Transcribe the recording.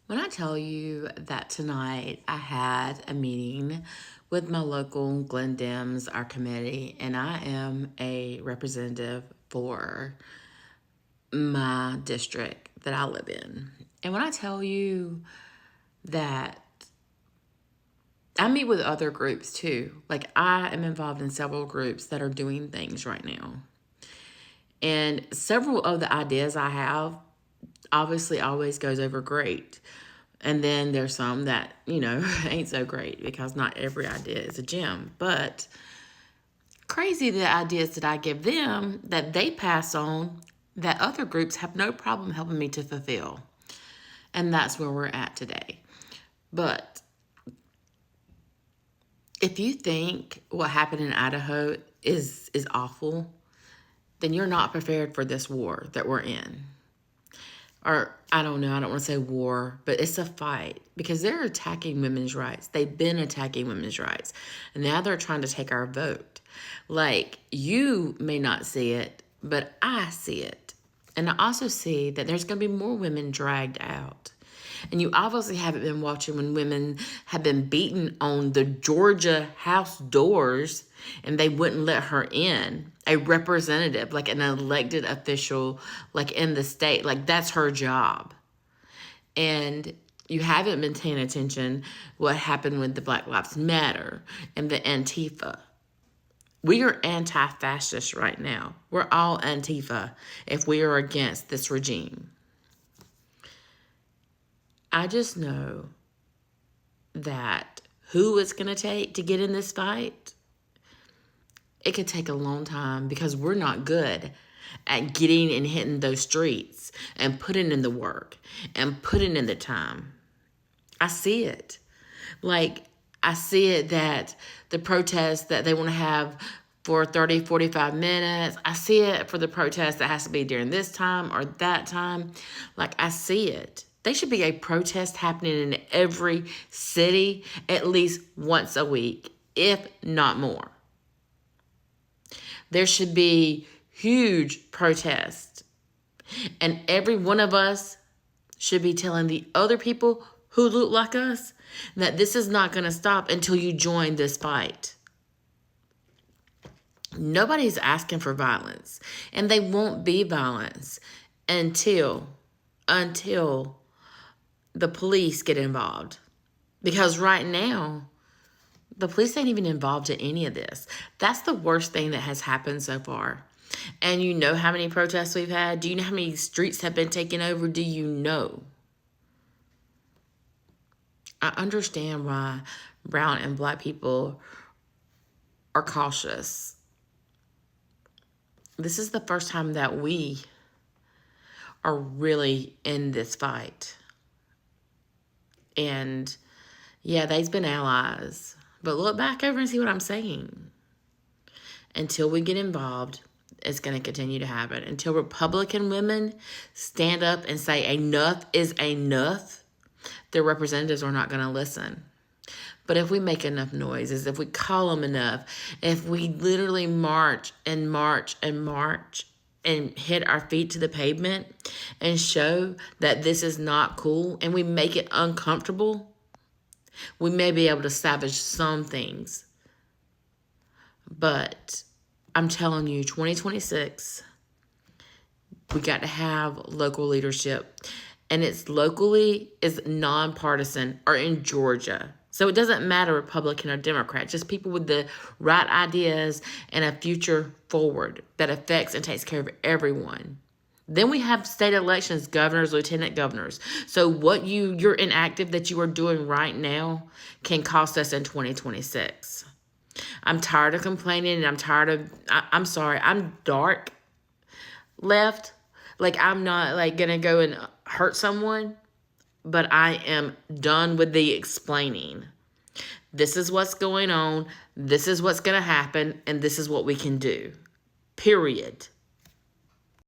When I tell you that tonight I had a meeting with my local Glen Dems, our committee, and I am a representative for my district that I live in. And when I tell you that I meet with other groups too, like I am involved in several groups that are doing things right now. And several of the ideas I have obviously always goes over great. And then there's some that, ain't so great because not every idea is a gem. But crazy the ideas that I give them that they pass on that other groups have no problem helping me to fulfill. And that's where we're at today. But if you think what happened in Idaho is awful, then you're not prepared for this war that we're in. Or I don't know, I don't want to say war, but it's a fight because they're attacking women's rights. They've been attacking women's rights. And now they're trying to take our vote. Like, you may not see it, but I see it. And I also see that there's going to be more women dragged out. And you obviously haven't been watching when women have been beaten on the Georgia House doors and they wouldn't let her in. A representative, like an elected official, like in the state, like that's her job. And you haven't been paying attention what happened with the Black Lives Matter and the Antifa. We are anti-fascist right now. We're all Antifa if we are against this regime. I just know that who it's going to take to get in this fight, it could take a long time because we're not good at getting and hitting those streets and putting in the work and putting in the time. I see it. Like, I see it that the protests that they want to have for 30, 45 minutes, I see it for the protest that has to be during this time or that time. Like, I see it. They should be a protest happening in every city at least once a week, if not more. There should be huge protests. And every one of us should be telling the other people who look like us that this is not going to stop until you join this fight. Nobody's asking for violence, and they won't be violence until the police get involved. Because right now, the police ain't even involved in any of this. That's the worst thing that has happened so far. And you know how many protests we've had? Do you know how many streets have been taken over? Do you know? I understand why brown and black people are cautious. This is the first time that we are really in this fight. And yeah, they've been allies. But look back over and see what I'm saying. Until we get involved, it's going to continue to happen. Until Republican women stand up and say enough is enough, their representatives are not going to listen. But if we make enough noises, if we call them enough, if we literally march and march and march and hit our feet to the pavement and show that this is not cool and we make it uncomfortable, we may be able to salvage some things. But I'm telling you, 2026, we got to have local leadership. And it's locally is nonpartisan or in Georgia. So it doesn't matter Republican or Democrat, just people with the right ideas and a future forward that affects and takes care of everyone. Then we have state elections, governors, lieutenant governors. So what you're inactive that you are doing right now can cost us in 2026. I'm tired of complaining and I'm tired of, I'm sorry, I'm dark left. Like, I'm not like gonna go and hurt someone, but I am done with the explaining. This is what's going on. This is what's gonna happen. And this is what we can do. Period.